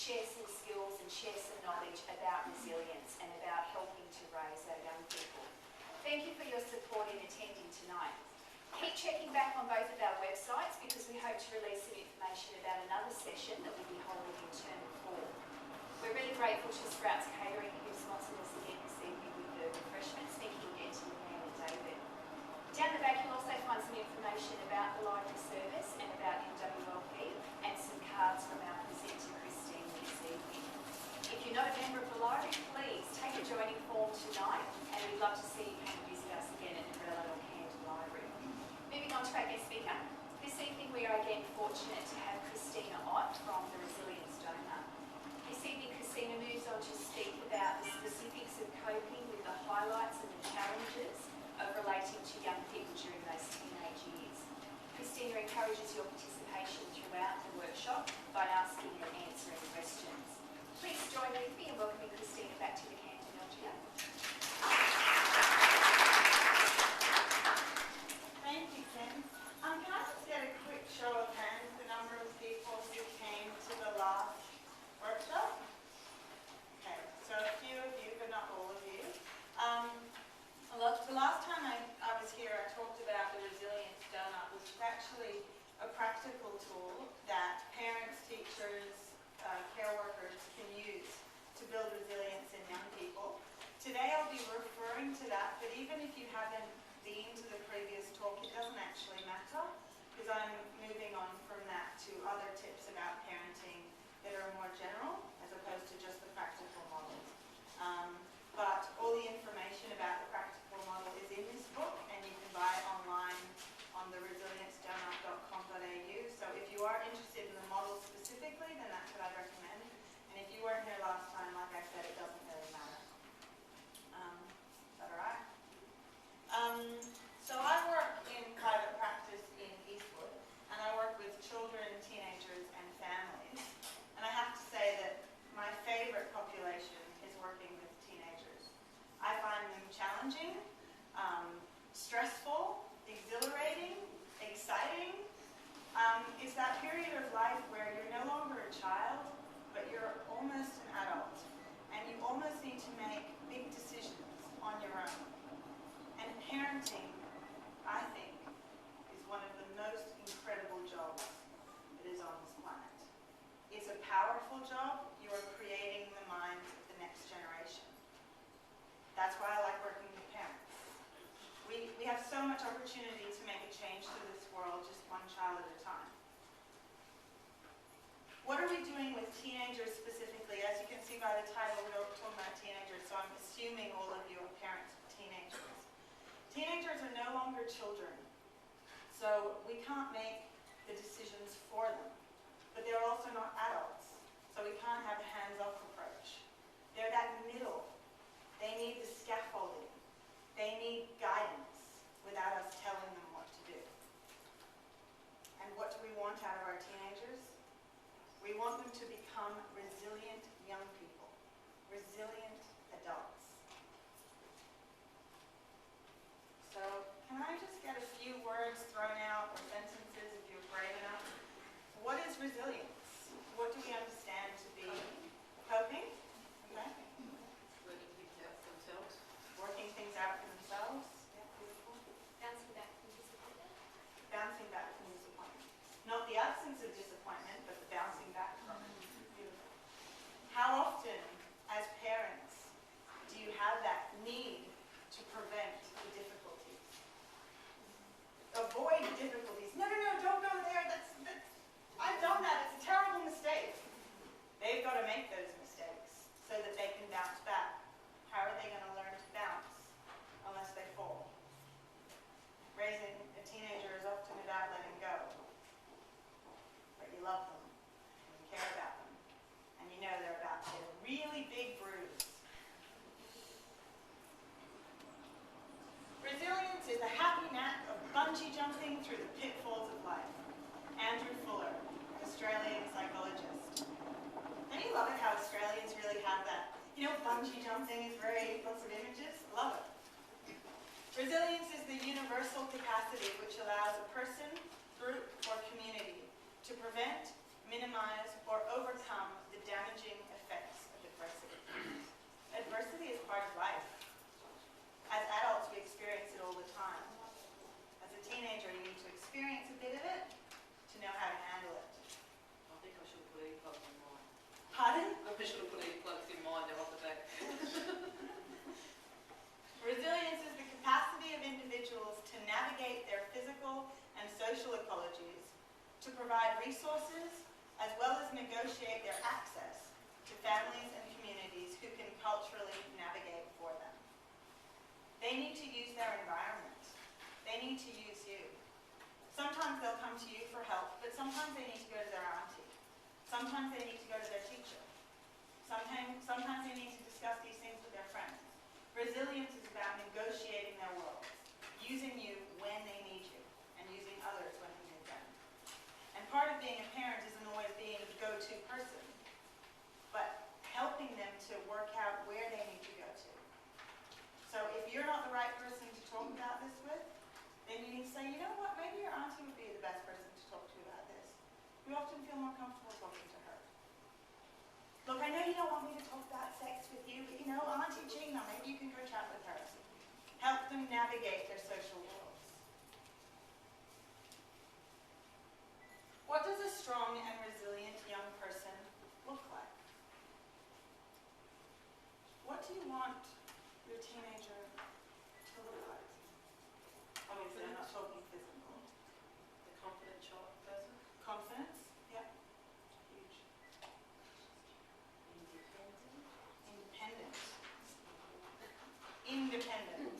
share some skills and share some knowledge about resilience and about helping to raise our young people. Thank you for your support in attending tonight. Keep checking back on both of our websites because we hope to release some information about another session that we'll be holding in term 4. We're really grateful to Sprouts Catering who sponsored us again this evening with the refreshments. Thank you again to Leanne and David. Down the back you'll also find some information about the library service and about MWLP and some cards from our presenter Christine this evening. If you're not a member of the library, please take a joining form tonight and we'd love to see you come and visit us again at the Brella or Camden Library. Moving on to our guest speaker. This evening we are again fortunate to have Christina Ott from the Resilience Donor. This evening Christina moves on to speak about the specifics of coping with the highlights and the challenges of relating to young people during those teenage years. Christina encourages your participation throughout the workshop by asking and answering questions. Please join with me in welcoming Christina back to the Camden LGA. Thank you, Kim. Can I just get a quick show of hands, the number of people who came to the last workshop? Okay, so a few of you, but not all of you. The last time I was here, I talked about the Resilience Donut, which is actually a practical tool that parents, teachers, care workers can use to build resilience in young people. Today I'll be referring to that, but even if you haven't been to the previous talk, it doesn't actually matter, because I'm moving on from that to other tips about parenting that are more general, as opposed to just the practical models. But all the information about the practical model is in this book, and you can buy it online on the resiliencedonup.com.au. So if you are interested in the model specifically, then that's what I'd recommend. And if you weren't here last time, like I said, it doesn't really matter. Is that all right? So I work in private practice in Eastwood, and I work with children, teenagers, and families. And I have to say that my favorite population is working with teenagers. I find them challenging, stressful, exhilarating, exciting. It's that period of life where you're no longer a child, but you're almost an adult. And you almost need to make big decisions on your own. And parenting, I think, is one of the most incredible jobs that is on this planet. It's a powerful job. You are creating the minds of the next generation. That's why I like working with parents. We have so much opportunity to make a change to this world, just one child at a time. What are we doing with teenagers specifically? As you can see by the title, we're talking about teenagers, so I'm assuming all of you are parents of teenagers. Teenagers are no longer children, so we can't make the decisions for them. But they're also not adults, so we can't have a hands-off approach. They're that middle. They need the scaffolding. They need guidance without us telling them what to do. And what do we want out of our teenagers? We want them to become resilient young people, resilient adults. So can I just get a few words thrown out or sentences if you're brave enough? What is resilience? What do we understand to be coping? Okay. Working things out for themselves. Working things out for themselves. Yeah, beautiful. Bouncing back from disappointment. Bouncing back from disappointment. Not the absence of disappointment, but the bouncing back from it. Beautiful. How often, as parents, do you have that need to prevent the difficulties? Avoid the difficulties. No, don't go there. I've done that. It's a terrible mistake. They've got to make those mistakes so that they can bounce back. How are they going to learn to bounce unless they fall? Raising a teenager is often about letting go. But you love them, and you care about them, and you know they're about to get a really big bruise. Resilience is the happy knack of bungee jumping through the pitfalls of life. Andrew Fuller, Australian psychologist. Don't you love it how Australians really have that? You know, bungee jumping is very, lots of images. Love it. Resilience is the universal capacity which allows a person, group, or community to prevent, minimize, or overcome the damaging I should have put any plugs in mine, they're off the back. Resilience is the capacity of individuals to navigate their physical and social ecologies, to provide resources, as well as negotiate their access to families and communities who can culturally navigate for them. They need to use their environment. They need to use you. Sometimes they'll come to you for help, but sometimes they need to go to their auntie. Sometimes they need to go to their teacher. Sometimes they need to discuss these things with their friends. Resilience is about negotiating their worlds, using you when they need you, and using others when they need them. And part of being a parent isn't always being the go-to person, but helping them to work out where they need to go to. So if you're not the right person to talk about this with, then you need to say, you know what, maybe your auntie would be the best person to talk to about this. We often feel more comfortable talking to her. Look, I know you don't want me to talk about sex with you, but you know, Auntie Gina, maybe you can go chat with her. Help them navigate their social worlds. What does a strong and resilient young person look like? What do you want your teenager to look like? Obviously, I'm not talking physical. The confident child person. Confidence? Yeah. Huge. Independent. Independent.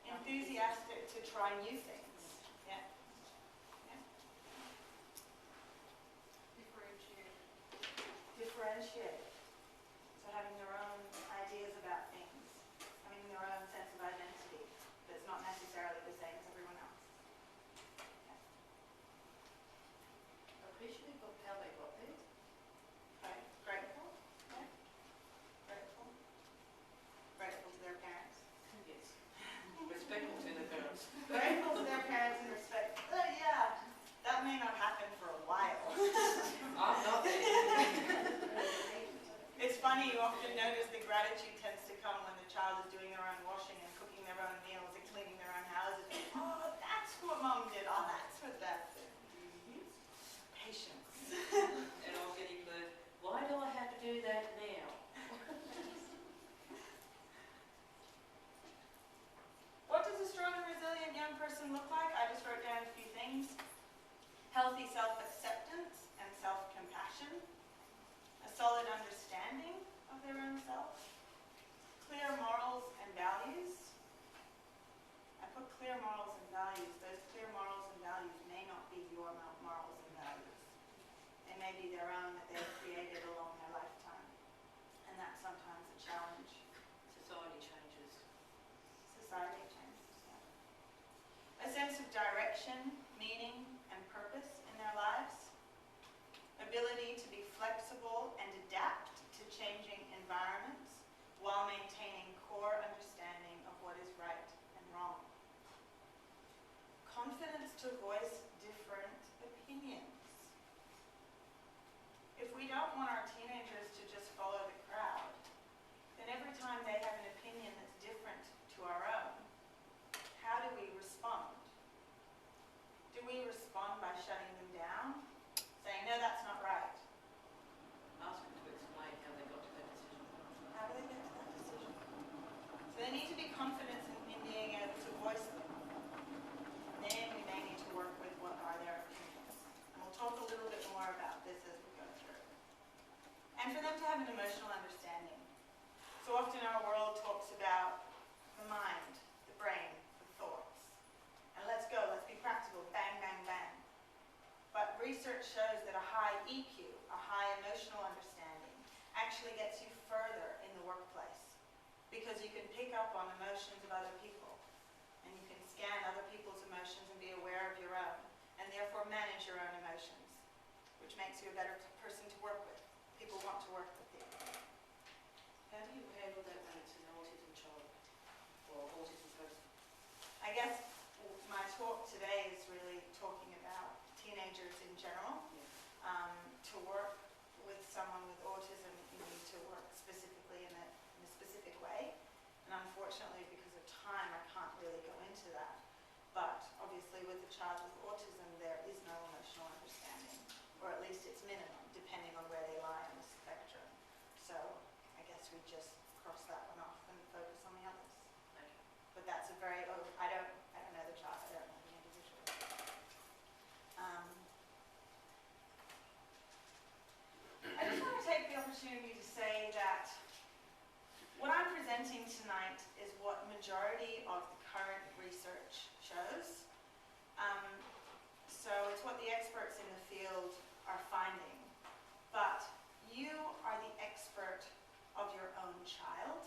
Enthusiastic to try new things. Yeah. Yeah. Differentiate. So having their own ideas about things, having their own sense of identity that's not necessarily the same as everyone else. Yeah. Appreciative of how they got there. Okay. Grateful. Yeah. Grateful. Grateful to their parents. Yes. Respectful to the parents. Grateful to their parents and respect. Yeah. That may not happen for a while. I'm not there. It's funny, you often notice the gratitude tends to come when the child is doing their own washing and cooking their own meals and cleaning their own houses. Oh, that's what mom did. Oh, that's what dad did. Patience. And I'm getting the, why do I have to do that now? What does a strong and resilient young person look like? I just wrote down a few things. Healthy self-acceptance and self-compassion. A solid understanding of their own self. Clear morals and values. I put clear morals and values. Those clear morals and values may not be your morals and values. They may be their own that they've created along their lifetime. And that's sometimes a challenge. Society changes. Society changes, yeah. A sense of direction, meaning, and purpose in their lives. Ability to be flexible and adapt to changing environments while maintaining core understanding of what is right and wrong. Confidence to voice different opinions. If we don't want our teenagers to just follow the crowd, then every time they have an opinion that's different to our own, how do we respond? Do we respond by shutting them down? Saying, no, that's not right. Ask them to explain how they got to that decision. How do they get to that decision? So they need to be confident in being able to voice them. Then we may need to work with what are their opinions. And we'll talk a little bit more about this as we go through. And for them to have an emotional understanding. So often our world talks about the mind, the brain, the thoughts. And let's go, let's be practical, bang, bang, bang. But research shows that a high EQ, a high emotional understanding, actually gets you further in the workplace because you can pick up on emotions of other people and you can scan other people's emotions and be aware of your own and therefore manage your own emotions, which makes you a better person to work with. People want to work with you. How do you handle that when it's an autism child or autism person? I guess my talk today is really talking about teenagers in general. To work with someone with autism, you need to work specifically in a specific way. And unfortunately, because of time, I can't really go into that. But obviously with a child with autism, there is no emotional or at least it's minimum, depending on where they lie on the spectrum. So I guess we just cross that one off and focus on the others. Okay. But that's a very, I don't know the chart, I don't know the individual. I just want to take the opportunity to say that what I'm presenting tonight is what majority of the current research shows. So it's what the experts in the field are finding. But you are the expert of your own child.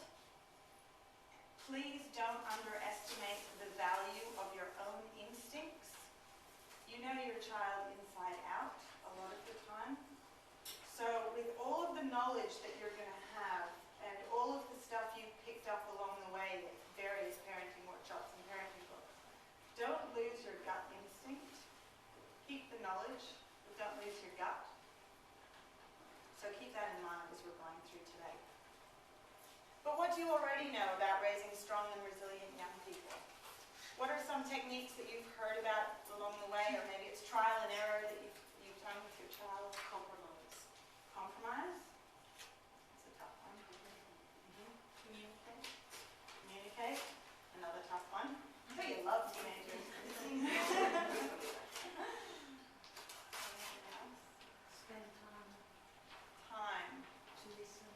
Please don't underestimate the value of your own instincts. You know your child inside out a lot of the time. So with all of the knowledge that you're going to have and all of the stuff you've picked up along the way at various parenting workshops and parenting books, don't lose your gut instinct. Keep the knowledge, but don't lose your gut. So keep that in mind as we're going through today. But what do you already know about raising strong and resilient young people? What are some techniques that you've heard about along the way, or maybe it's trial and error that you've done with your child? Compromise. Compromise? That's a tough one. Communicate. Communicate. Another tough one. So you love teenagers. Anything else? Spend time Time. to listen.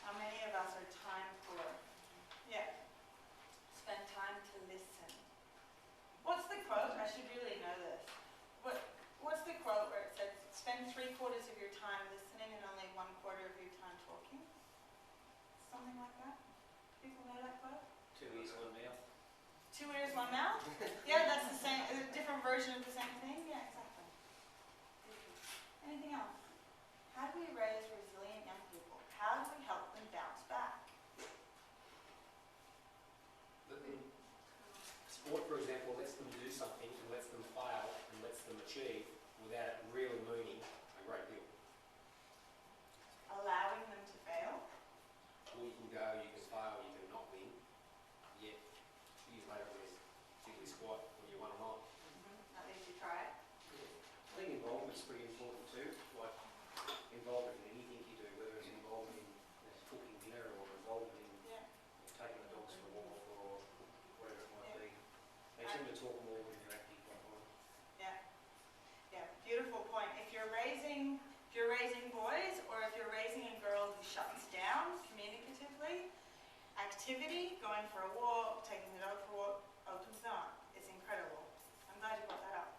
How many of us are time poor? Yeah. Spend time to listen. What's the quote? I should really know this. What's the quote where it says, spend 3/4 of your time listening and only 1/4 of your time talking? Something like that? People know that quote? 2 ears, 1 mouth. 2 ears, 1 mouth? Yeah, that's the same, a different version of the same thing? Yeah, exactly. Anything else? How do we raise resilient young people? How do we help them bounce back? Sport, for example, lets them do something and lets them fail and lets them achieve without it really meaning a great deal. Allowing them to fail? Or you can go, you can fail, you can not win, yet years later when it's particularly squat, whether you won or not. At least you try it. I think involvement's pretty important too, like involvement in anything you do, whether it's involvement in cooking dinner or involvement in Yeah. taking the dogs for a walk or whatever it might be. They tend to talk more when they're active, like mine. Yeah. Yeah. Beautiful point. If you're raising boys, or if you're raising a girl who shuts down communicatively, activity, going for a walk, taking the dog for a walk, opens them up. It's incredible. I'm glad you brought that up.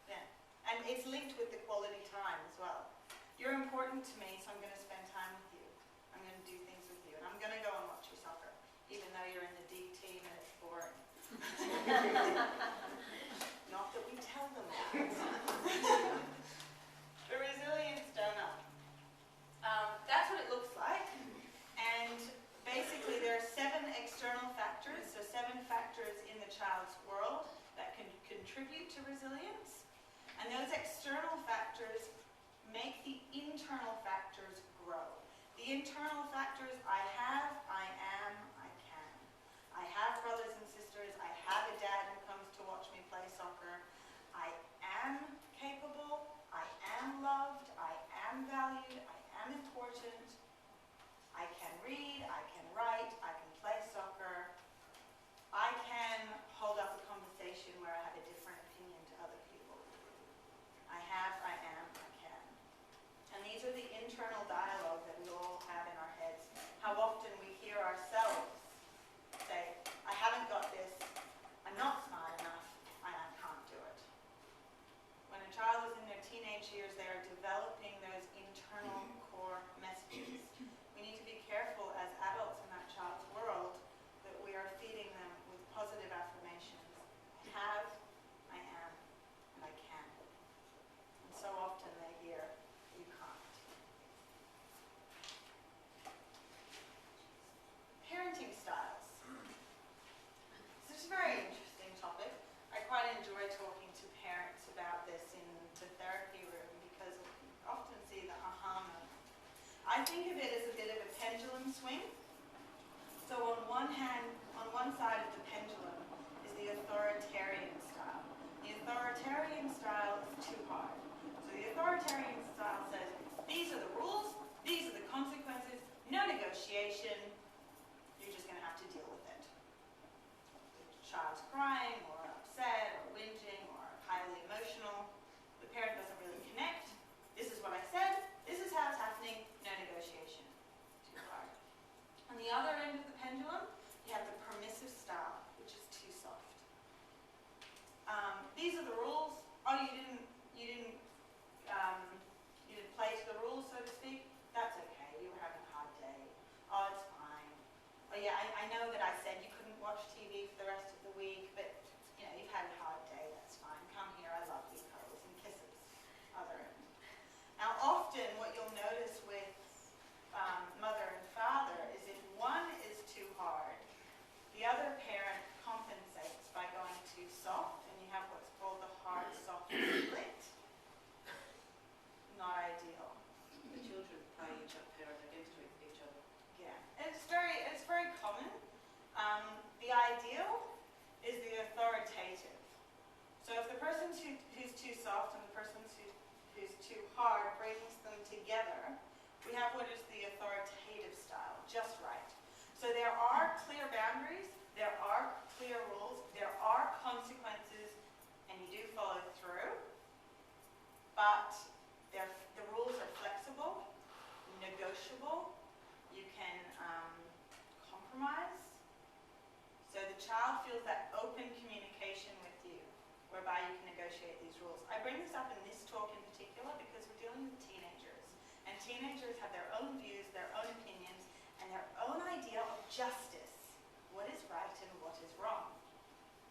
Yeah. And it's linked with the quality time as well. You're important to me, so I'm going to spend time with you. I'm going to do things with you. And I'm going to go and watch your soccer, even though you're in the D team and it's boring. Not that we tell them that. The resilience donut. That's what it looks like. And basically there are 7 external factors, so 7 factors in the child's world that can contribute to resilience. And those external factors make the internal factors grow. The internal factors, I have, I am, I can. I have brothers and sisters, I have a dad who comes to watch me play soccer. I am capable, I am loved, I am valued, I am important. I can read, I can write, I can play soccer. I can hold up a conversation where I have a different opinion to other people. I have, I am, I can. And these are the internal dialogue that we all have in our heads. How often we hear ourselves say, I haven't So if the person who's too soft and the person who's too hard brings them together, we have what is the authoritative style, just right. So there are clear boundaries, there are clear rules, there are consequences, and you do follow through, but the rules are flexible, negotiable, you can compromise. So the child feels that open communication with you, whereby you can negotiate these rules. I bring this up in this talk in particular because we're dealing with teenagers. And teenagers have their own views, their own opinions, and their own idea of justice. What is right and what is wrong.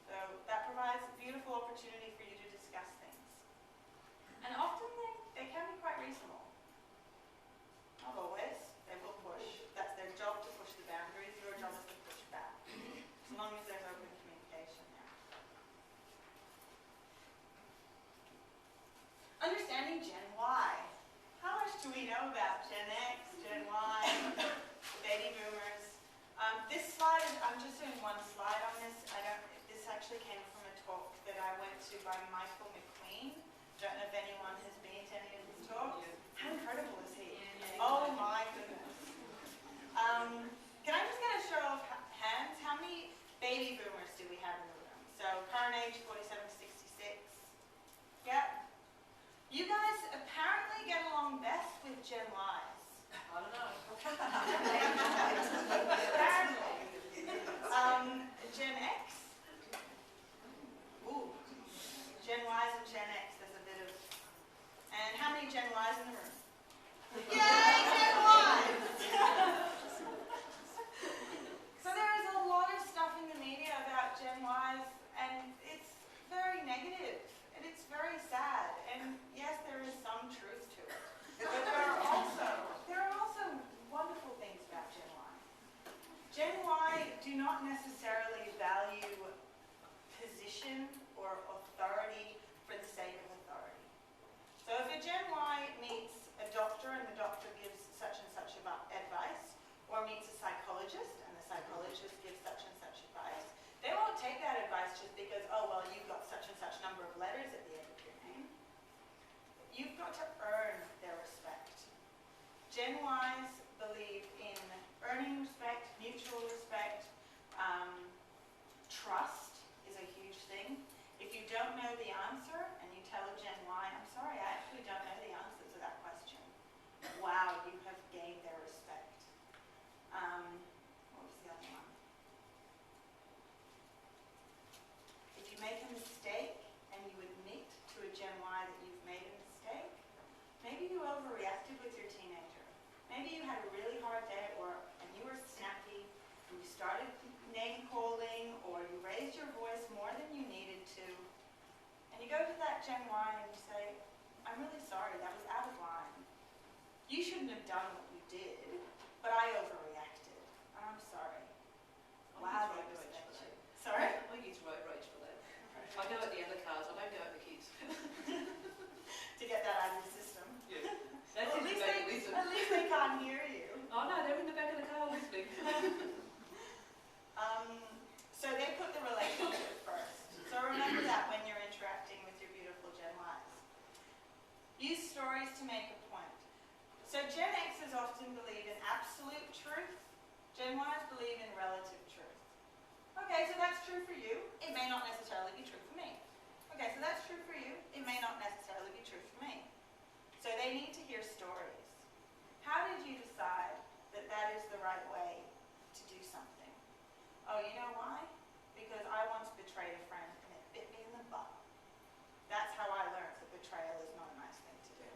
So that provides a beautiful opportunity for you to discuss things. And often they can be quite reasonable. Not always. They will push. That's their job to push the boundaries. Your job is to push back. As long as there's open communication there. Understanding Gen Y. How much do we know about Gen X, Gen Y, the baby boomers? This slide, I'm just doing one slide on this. This actually came from a talk that I went to by Michael McQueen. Don't know if anyone has been to any of his talks. How incredible is he? Oh my goodness. Can I just get a show of hands? How many baby boomers do we have in the room? So current age 47 to 66. Yep. You guys apparently get along best with Gen Ys. I don't know. Apparently. Gen X? Ooh. Gen Ys and Gen X, there's a bit of... And how many Gen Ys in the room? Yay, Gen Ys! So there is a lot of stuff in the media about Gen Ys, and it's very negative, and it's very sad. And yes, there is some truth to it. But there are also wonderful things about Gen Y. Gen Y do not necessarily value position or authority for the sake of authority. So if a Gen Y meets a doctor and the doctor gives such and such advice, or meets a psychologist and the psychologist gives such and such advice, they won't take that advice just because, oh, well, you've got such and such number of letters at the end of your name. You've got to earn their respect. Gen Ys believe in earning respect, mutual respect. Trust is a huge thing. If you don't know the answer and you tell a Gen Y, I'm sorry, I actually don't know the answer to that question. Wow, you have gained their respect. What was the other one? If you make a mistake and you admit to a Gen Y that you've made a mistake, maybe you overreacted with your teenager. Maybe you had a really hard day at work and you were snappy and you started name calling or you raised your voice more than you needed to. And you go to that Gen Y and you say, I'm really sorry, that was out of line. You shouldn't have done what you did, but I overreacted. I'm sorry. Wow, they respect you. Sorry? I use road rage for that. I go at the other cars, I don't go at the kids. To get that out of the system. Yeah. That's Well, in the back of wisdom. at least they can't hear you. Oh no, they're in the back of the car listening. So they put the relationship first. So remember that when you're interacting with your beautiful Gen Ys. Use stories to make a point. So Gen X's often believe in absolute truth. Gen Ys believe in relative truth. Okay, so that's true for you. It may not necessarily be true for me. Okay, so that's true for you. It may not necessarily be true for me. So they need to hear stories. How did you decide that that is the right way to do something? Oh, you know why? Because I once betrayed a friend and it bit me in the butt. That's how I learned that betrayal is not a nice thing to do.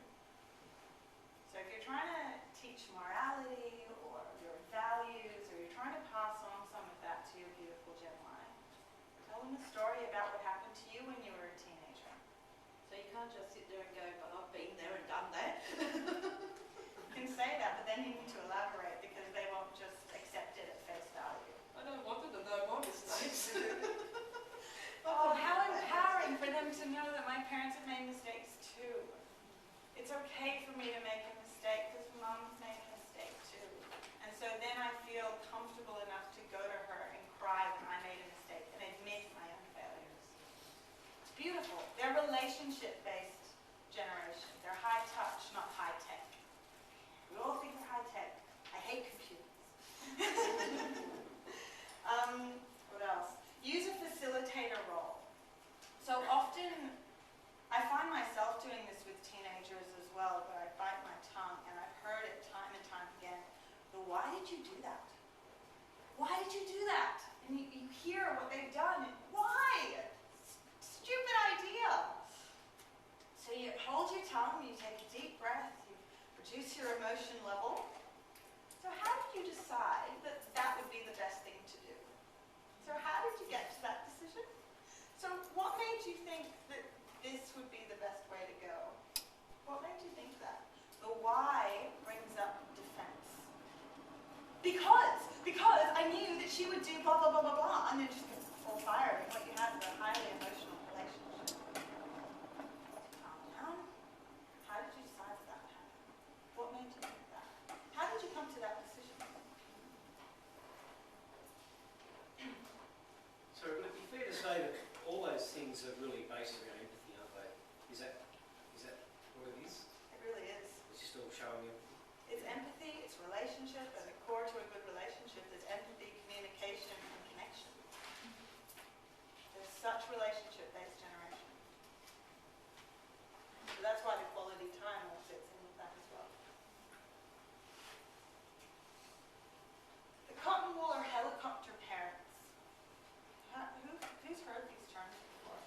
So if you're trying to teach morality or your values, or you're trying to pass on some of that to your beautiful Gen Y, tell them a story about what happened to you when you were a teenager. So you can't just sit there and go, but I've been there and done that. You can say that, but then you need to elaborate because they won't just accept it at face value. I don't want them to know my mistakes. Oh, how empowering for them to know that my parents have made mistakes too. It's okay for me to make a mistake because mom's made a mistake too. And so then I feel comfortable enough to go to her and cry when I made a mistake and admit my own failures. It's beautiful. she would do blah, blah, blah, blah, blah, and then just get all fired, and what you had was a highly emotional relationship. Calm down. How did you decide that happened? What made you think that? How did you come to that decision? So would it be fair to say that all those things are really based around empathy, aren't they? Is that what it is? It really is. It's just all showing empathy. It's empathy, it's relationship, and the core to a good relationship is empathy, communication, and connection. There's such relationship-based generation. So that's why the quality time all fits in with that as well. The cotton wool or helicopter parents. Who's heard these terms before?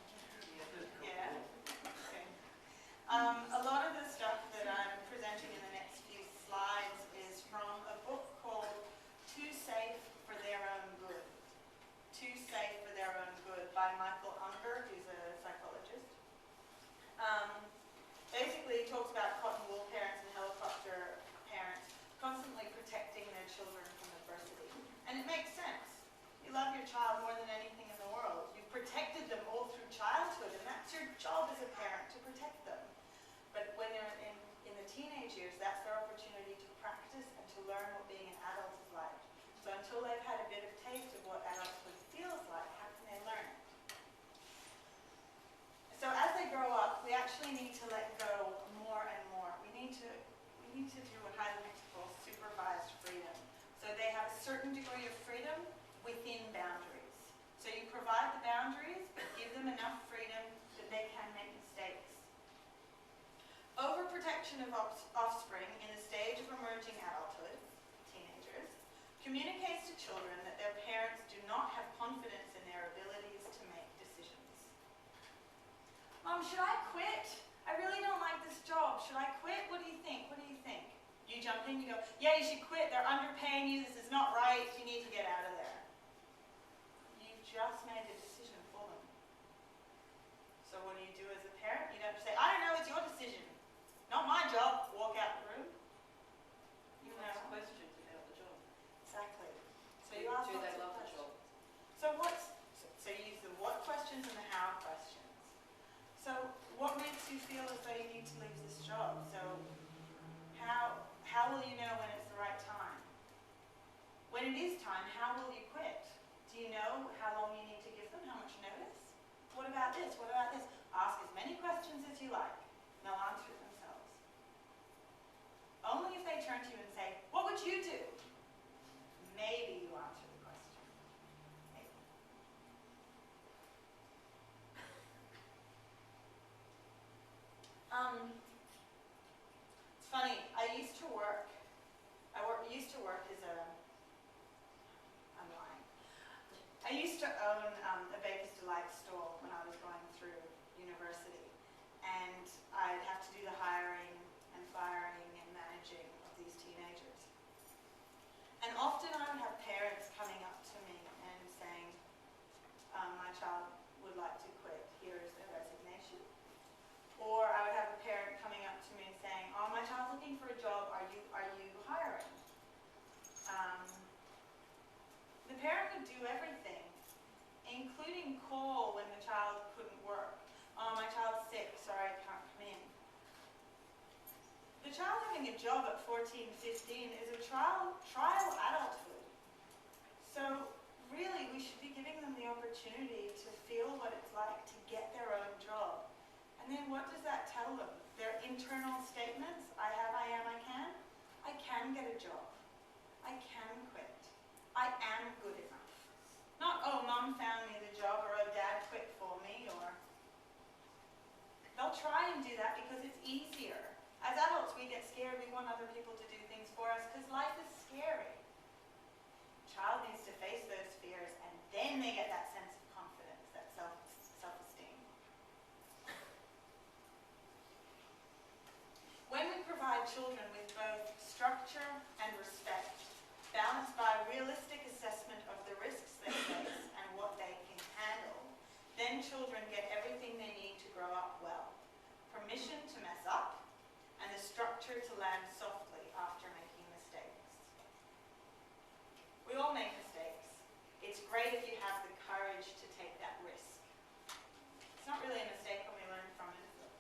Yeah? Okay. A lot of the stuff that I'm presenting in the next few slides is from a book called Too Safe for Their Own Good. Too Safe for Their Own Good by Michael Unger, who's a psychologist. Basically, he talks about cotton wool parents and helicopter parents constantly protecting their children from adversity. And it makes sense. You love your child more than anything in the world. You've protected them all through childhood, and that's your job as a parent, to protect them. But when they're in the teenage years, that's their opportunity to practice and to learn what being an adult is like. So until they've had a bit of taste of what adulthood feels like, how can they learn it? So as they grow up, we actually need to let go more and more. We need to do what Heidelberg calls supervised freedom. So they have a certain degree of freedom within boundaries. So you provide the boundaries, but give them enough freedom that they can make mistakes. Overprotection of offspring in the stage of emerging adulthood, teenagers, communicates to children that their parents do not have confidence in their abilities to make decisions. Mom, should I quit? I really don't like this job. Should I quit? What do you think? What do you think? You jump in, you go, yeah, you should quit. They're underpaying you. This is not right. You need to get out of there. You've just made the decision for them. So what do you do as a parent? You don't say, I don't know, it's your decision. Not my job. Walk out the room. You know. Ask questions about the job. Exactly. So you ask Do lots they of love the questions. job? So you use the what questions and the how questions. So what makes you feel as though you need to leave this job? So how will you know when it's the right time? When it is time, how will you quit? Do you know how long you need to give them? How much notice? What about this? What about this? Ask as many questions as you like. And they'll answer it themselves. Only if they turn to you and say, what would you do? Maybe you answer the question. Maybe. It's funny, I used to work as I'm lying. I used to own a Baker's Delight store when I was going through university. And I'd have to do the hiring and firing and managing of these teenagers. And often I would have parents coming up to me and saying, my child would like to quit, here is their resignation. Or I would have a parent coming up to me and saying, oh, my child's looking for a job, are you hiring? The parent would do everything, including call when the child couldn't work. Oh, my child's sick, sorry, I can't come in. The child having a job at 14, 15 is a trial adulthood. So really, we should be giving them the opportunity to feel what it's like to get their own job. And then what does that tell them? Their internal statements, I have, I am, I can get a job. I can quit. I am good enough. Not, oh, mom found me the job, or oh, dad quit for me, or... They'll try and do that because it's easier. As adults, we get scared. We want other people to do things for us because life is scary. Child needs to face those fears, and then they get that sense of confidence, that self-esteem. When we provide children with both structure and respect, balanced by realistic assessment of the risks they face and what they can handle, then children get everything they need to grow up well. Permission to mess up, and the structure to land softly after making mistakes. We all make mistakes. great if you have the courage to take that risk. It's not really a mistake when we learn from it, is it?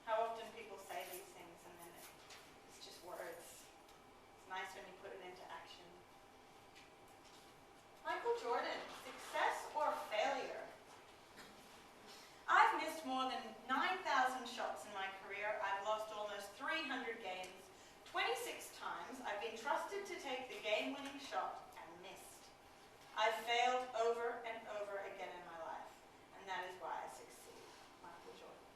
How often people say these things and then it's just words. It's nice when you put it into action. Michael Jordan, success or failure? I've missed more than 9,000 shots in my career. I've lost almost 300 games. 26 times I've been trusted to take the game-winning shot and missed. I've failed over and over again in my life, and that is why I succeed. Michael Jordan.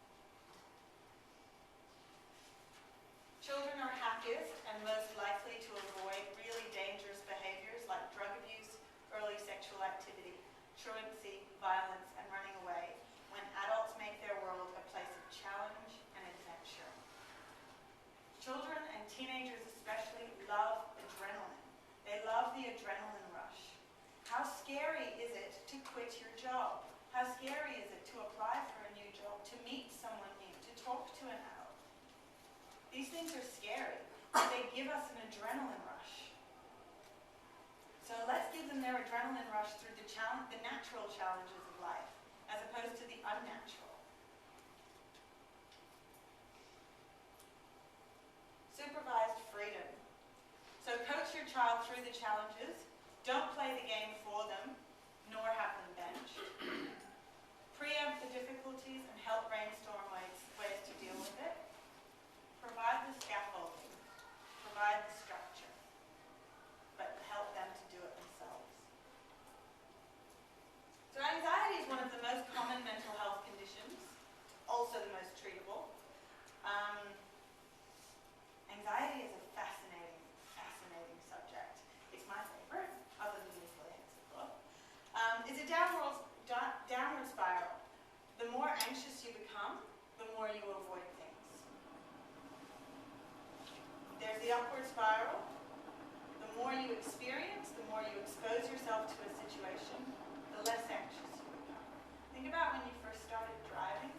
Children are happiest and most likely to avoid really dangerous behaviors like drug abuse, early sexual activity, truancy, violence, and running away when adults make their world a place of challenge and adventure. Children and teenagers especially love adrenaline. They love the adrenaline rush. How scary is it to quit your job? How scary is it to apply for a new job, to meet someone new, to talk to an adult? These things are scary, but they give us an adrenaline rush. So let's give them their adrenaline rush through the natural challenges of life, as opposed to the unnatural. Supervised freedom. So coach your child through the challenges. Don't play the game for them, nor have them benched. Preempt the difficulties and help brainstorm ways to deal with it. Provide the scaffolding. Provide the structure. But help them to do it themselves. So anxiety is one of the most common mental health conditions, also the most treatable. Anxiety is a fascinating, fascinating subject. It's my favorite, other than the Resilience book. It's a downward spiral. The more anxious you become, the more you avoid things. There's the upward spiral. The more you experience, the more you expose yourself to a situation, the less anxious you become. Think about when you first started driving.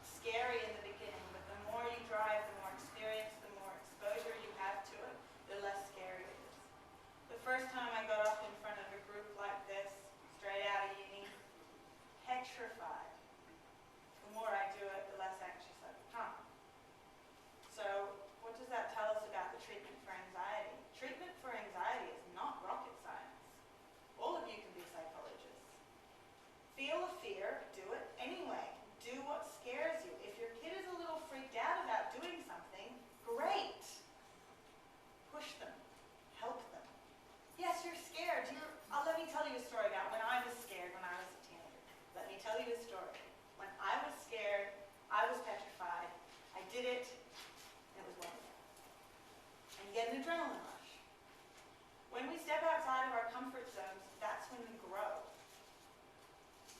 It's scary in the beginning, but the more you drive, the more experience, the more exposure you have to it, the less scary it is. The first time I got up in front of a group like this, straight out of uni, petrified. The more I do it, the less anxious I become. So what does that tell us about the treatment for anxiety? Treatment for anxiety is not rocket science. All of you can be psychologists. Feel a fear, do it anyway. Do what scares you. If your kid is a little freaked out about doing something, great. Push them. Help them. Yes, you're scared. Let me tell you a story about when I was scared when I was a teenager. Let me tell you a story. When I was scared, I was petrified. I did it. It was wonderful. And you get an adrenaline rush. When we step outside of our comfort zones, that's when we grow.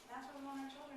And that's what we want our children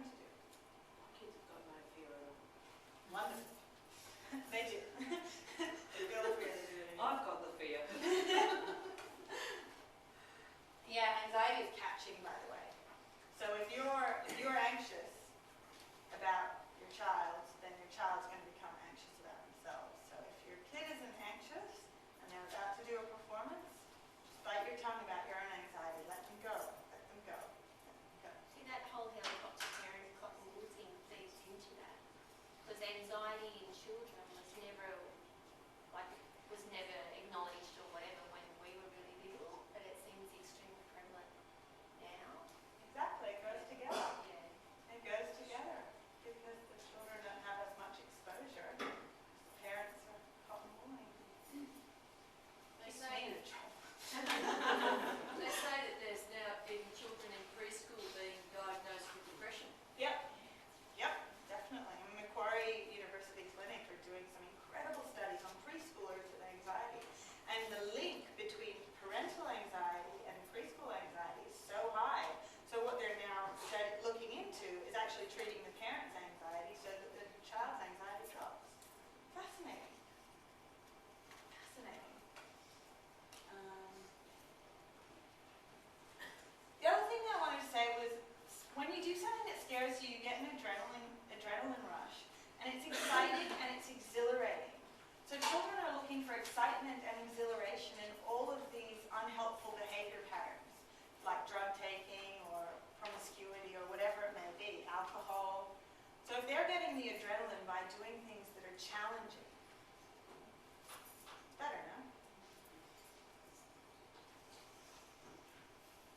by doing things that are challenging. Better, no?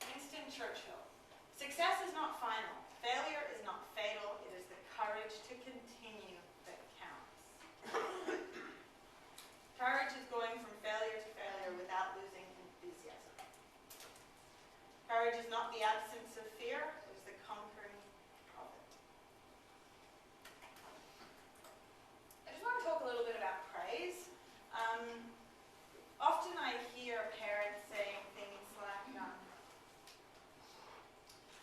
Winston Churchill. Success is not final. Failure is not fatal. It is the courage to continue that counts. Courage is going from failure to failure without losing enthusiasm. Courage is not the absence of fear. It is the conquering of it. I just want to talk a little bit about praise. Often I hear parents saying things like,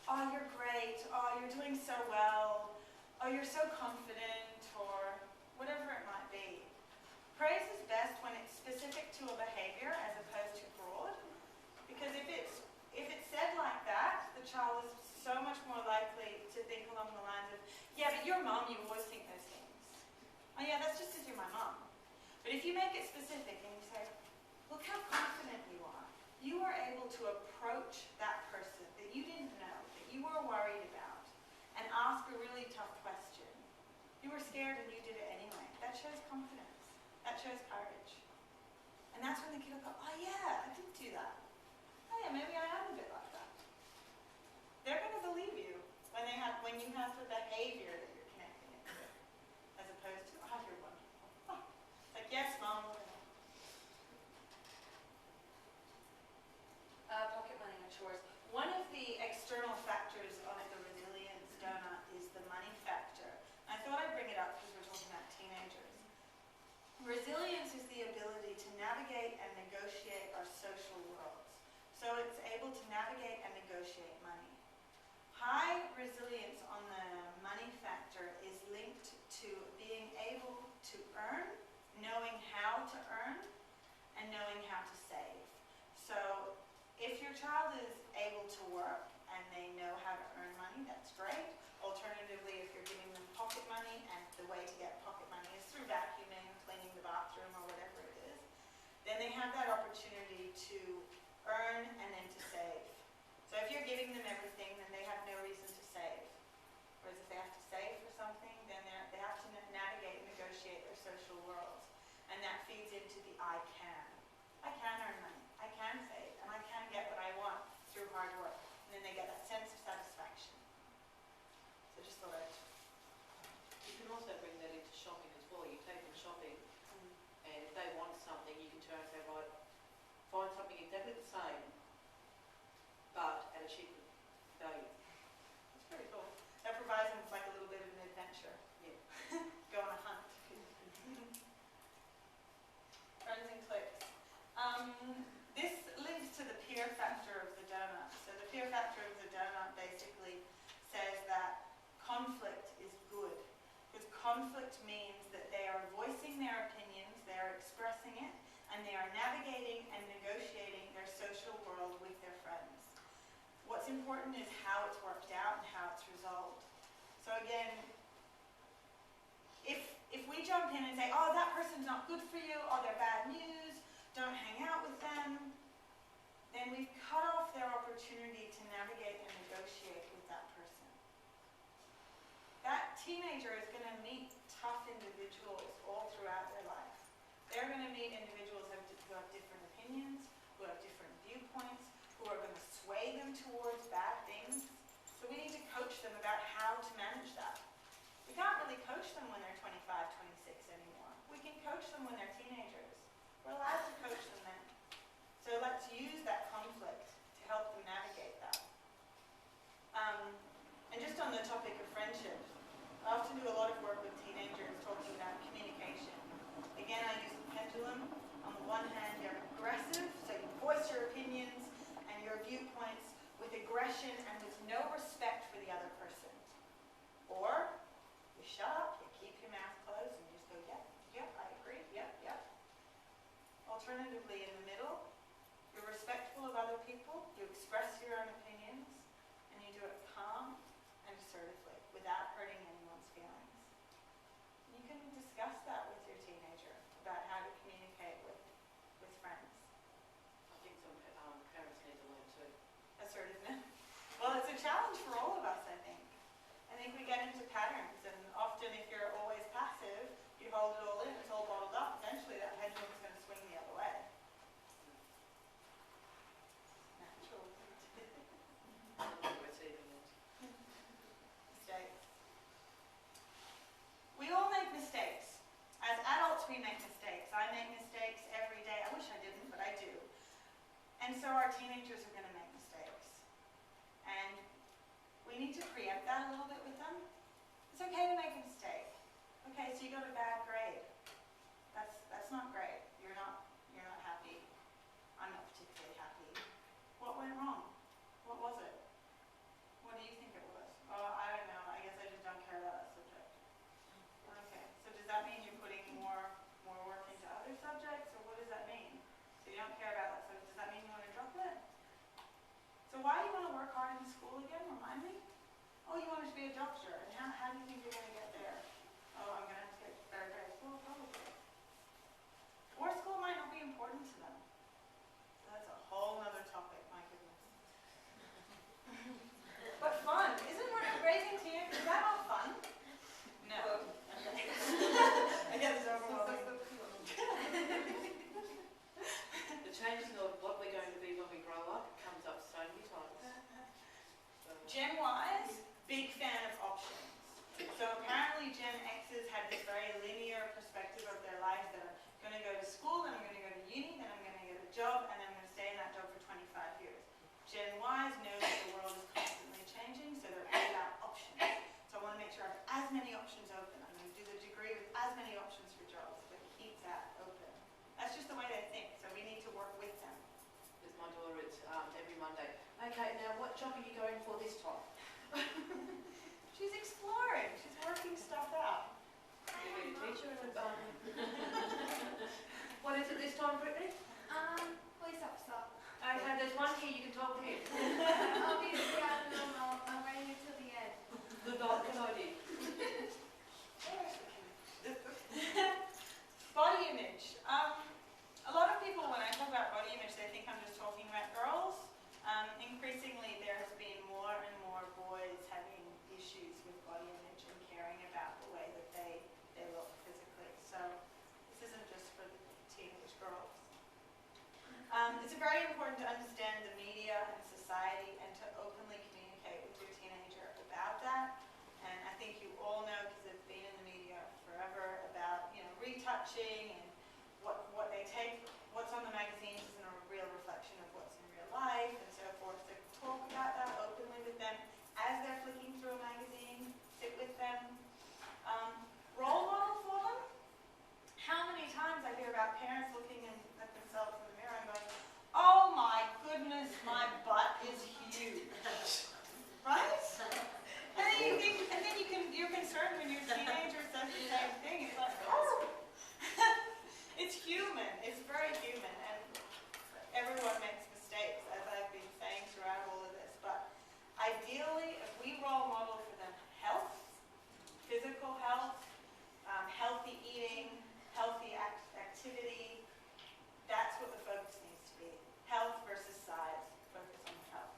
oh, you're great, oh, you're doing so well, oh, you're so confident, or whatever it might be. Praise is best when it's specific to a behavior as opposed to broad, because if it's said like that, the child is so much more likely to think along the lines of, yeah, but you're mom, you always think those things. Oh yeah, that's just because you're my mom. But if you make it specific and you say, look how confident you are. You were able to approach that person that you didn't know, that you were worried about, and ask a really tough question. You were scared and you did it anyway. That shows confidence. That shows courage. And that's when the kid will go, oh yeah, I did do that. Oh yeah, maybe I am a bit like that. They're going to believe you when you have the behavior that you're connecting it to, as opposed to, oh, you're wonderful. Oh, like, yes, mom. Pocket money and chores. One of the external factors of the resilience donut is the money factor. I thought I'd bring it up because we're talking about teenagers. Resilience is the ability to navigate and negotiate our social worlds. So it's able to navigate and negotiate money. High resilience on the money factor is linked to being able to earn, knowing how to earn, and knowing how to save. So if your child is able to work and they know how to earn money, that's great. Alternatively, if you're giving them pocket money and the way to get pocket money is through vacuuming, cleaning the bathroom, or whatever it is, then they have that opportunity to earn and then to save. So if you're giving them everything, then they have no reason to save. Whereas if they have to save for something, then they have to navigate and negotiate their social worlds. And that feeds into the I can. I can earn money. I can save. And I can get what I want through hard work. And then they get that sense of satisfaction. So just thought I'd... You can also bring that into shopping as well. You take them shopping, and if they want something, you can turn and say, right, find something exactly the same, but at a cheaper value. It's pretty cool. That provides them with like a little bit of an adventure. Yeah. Go on a hunt. Friends and clicks. This links to the peer factor of the donut. So the peer factor of the donut basically says that conflict is good. Because conflict means that they are voicing their opinions, they are expressing it, and they are navigating and negotiating their social world with their friends. What's important is how it's worked out and how it's resolved. So again, if we jump in and say, oh, that person's not good for you, oh, they're bad news, don't hang out with them, then we've cut off their opportunity to navigate and negotiate with that person. That teenager is going to meet tough individuals all throughout their life. They're going to meet individuals who have different opinions, who have different viewpoints, who are going to sway them towards bad things. So we need to coach them about how to manage that. We can't really coach them when they're 25, 26 anymore. We can coach them when they're teenagers. We're allowed to coach them then. So let's use that conflict to help them navigate that. And just on the topic of friendship, I often do a lot of work with teenagers talking about communication. Again, I use the pendulum. On the one hand, you're aggressive, so you voice your opinions and your viewpoints with aggression and with no respect for the other person. Or you shut up, you keep your mouth closed, and you just go, yep, yep, I agree, yep, yep. Alternatively, in the middle, you're respectful of other people, you express your own opinions, and you do it calm and assertively, without hurting anyone's feelings. And you can discuss that with your teenager about how to communicate with friends. I think some parents need to learn too. Assertiveness. Well, it's a challenge for all of us, I think. I think we get into patterns, and often if you're always passive, rolled it all in, it's all bottled up, eventually that pendulum's going to swing the other way. Natural. Receiving it. Mistakes. We all make mistakes. As adults, we make mistakes. I make mistakes every day. I wish I didn't, but I do. And so our teenagers are going to make mistakes. And we need to preempt that a little bit with them. It's okay to make a mistake. Okay, so you got a bad grade. That's not great. You're not happy. I'm not particularly happy. What went wrong? What was it? What do you think it was? Oh, I don't know. I guess I just don't care about that subject. Okay, so does that mean you're putting more work into other subjects, or what does that mean? So you don't care about that subject. Does that mean you want to drop it? So why do you want to work hard in school again? Remind me. Oh, you want to be a doctor. And how do you think you're going to get there? Oh, I'm going to have to get better grades. Well, probably. Or school might not be important to them. So that's a whole other topic, my goodness. But fun. Isn't raising teenagers, is that not fun? No. I guess it's overwhelming. The changes in what we're going to be when we grow up comes up so many times. Gen Ys, big fan of options. So apparently Gen X's had this very linear perspective of their life that I'm going to go to school, then I'm going to go to uni, then I'm going to get a job, and then I'm going to stay in that job for 25 years. Gen Ys know that the world is constantly changing, so they're all about options. So I want to make sure I have as many options open. I'm going to do the degree with as many options for jobs, but keep that open. That's just the way they think, so we need to work with them. With my daughter, it's every Monday. Okay, now what job are you going for this time? She's exploring. She's working stuff out. You're going to be a teacher and what is it this time, Brittany? Police officer. Okay, there's one here, you can talk to him. Obviously, I don't know. I'm waiting until the end. Good idea. Body image. A lot of people, when I talk about body image, they think I'm just talking about girls. Increasingly, there has been more and more boys having issues with body image and caring about the way that they look physically. So this isn't just for the teenage girls. It's very important to understand the media and society and to openly communicate with your teenager about that. And I think you all know, because it's been in the media forever, about retouching and what they take, what's on the magazines isn't a real reflection of what's in real life and so forth. So talk about that openly with them as they're flicking through a magazine. Sit with them. Role model for them. How many times I hear about parents looking at themselves in the mirror and going, "Oh my goodness, my butt is huge," right? And then you're concerned when your teenager says the same thing. It's like, oh. It's human. It's very human, and everyone makes mistakes, as I've been saying throughout all of this. But ideally, if we role model for them health, physical health, healthy eating, healthy activity, that's what the focus needs to be. Health versus size. Focus on the health.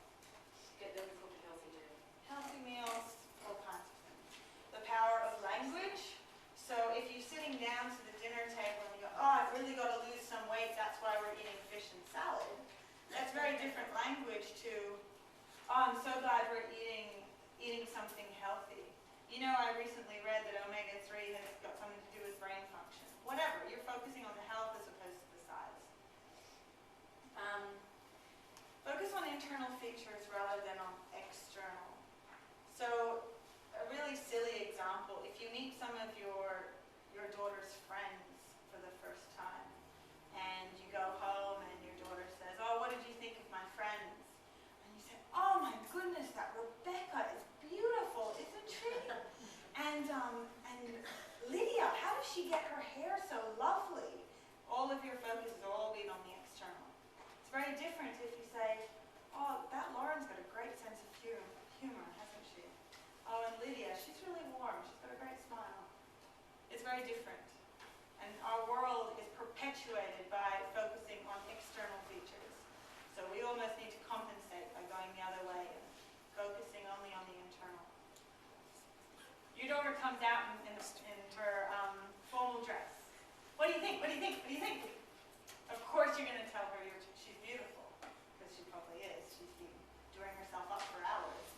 Get them to cook a healthy meal. Healthy meals, all kinds of things. The power of language. So if you're sitting down to the dinner table and you go, "Oh, I've really got to lose some weight, that's why we're eating fish and salad," that's very different language to, "Oh, I'm so glad we're eating something healthy." I recently read that omega-3 has got something to do with brain function. Whatever, you're focusing on the health as opposed to the size. Focus on internal features rather than on external. So a really silly example, if you meet some of your daughter's friends for the first time and you go home and your daughter says, "Oh, what did you think of my friends?" And you say, "Oh my goodness, that Rebecca is beautiful, isn't she? And Lydia, how does she get her hair so lovely?" All of your focus has all been on the external. It's very different if you say, "Oh, that Lauren's got a great sense of humor, hasn't she? Oh, and Lydia, she's really warm. She's got a great smile." It's very different. And our world is perpetuated by focusing on external features. So we almost need to compensate by going the other way and focusing only on the internal. Your daughter comes out in her formal dress. What do you think? What do you think? Of course you're going to tell her she's beautiful, because she probably is. She's been doing herself up for hours.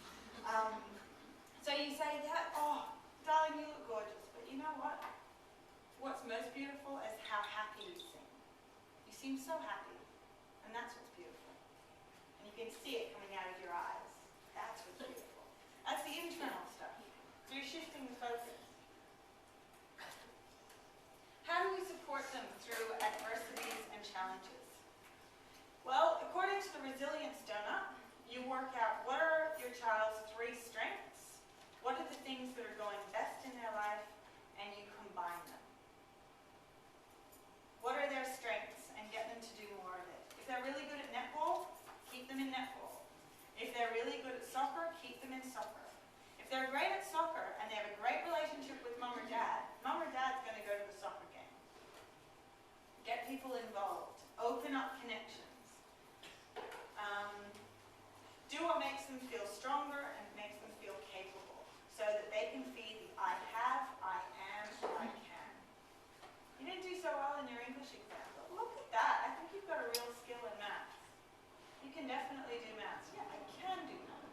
So you say that, oh, darling, you look gorgeous. But you know what? What's most beautiful is how happy you seem. You seem so happy, and that's what's beautiful. And you can see it coming out of your eyes. That's what's beautiful. That's the internal stuff. So you're shifting the focus. How do we support them through adversities and challenges? Well, according to the Resilience Donut, you work out what are your child's 3 strengths, what are the things that are going best in their life, and you combine them. What are their strengths, and get them to do more of it. If they're really good at netball, keep them in netball. If they're really good at soccer, keep them in soccer. If they're great at soccer and they have a great relationship with mum or dad's going to go to the soccer game. Get people involved. Open up connections. Do what makes them feel stronger and makes them feel capable, so that they can feed the I have, I am, and I can. You didn't do so well in your English exam, but look at that. I think you've got a real skill in maths. You can definitely do maths. Yeah, I can do maths.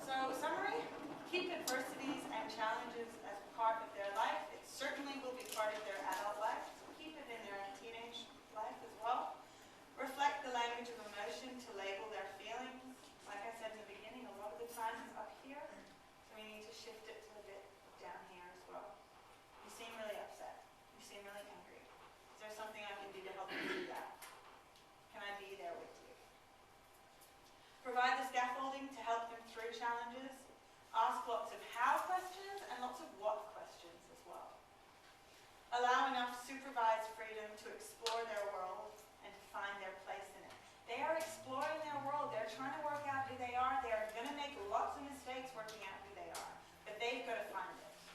So, summary, keep adversities and challenges as part of their life. It certainly will be part of their adult life, so keep it in their teenage life as well. Reflect the language of emotion to label their feelings. Like I said in the beginning, a lot of the time it's up here, so we need to shift it to a bit down here as well. You seem really upset. You seem really angry. Is there something I can do to help you do that? Can I be there with you? Provide the scaffolding to help them through challenges. Ask lots of how questions and lots of what questions as well. Allow enough supervised freedom to explore their world and to find their place in it. They are exploring their world. They're trying to work out who they are. They're going to make lots of mistakes working out who they are. But they've got to find it. It's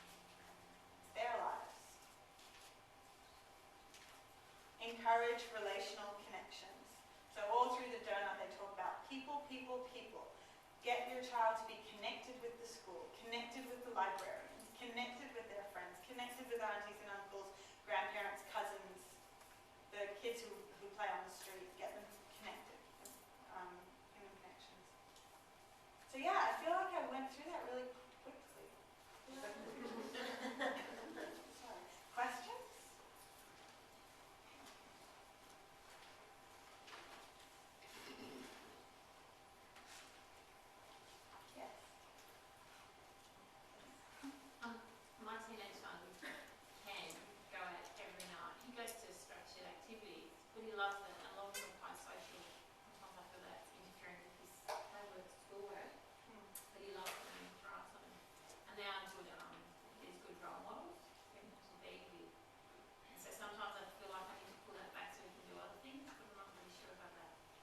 their lives. Encourage relational connections. So all through the donut they talk about people, people, people. Get your child to be connected with the school, connected with the librarians, connected with their friends, connected with aunties and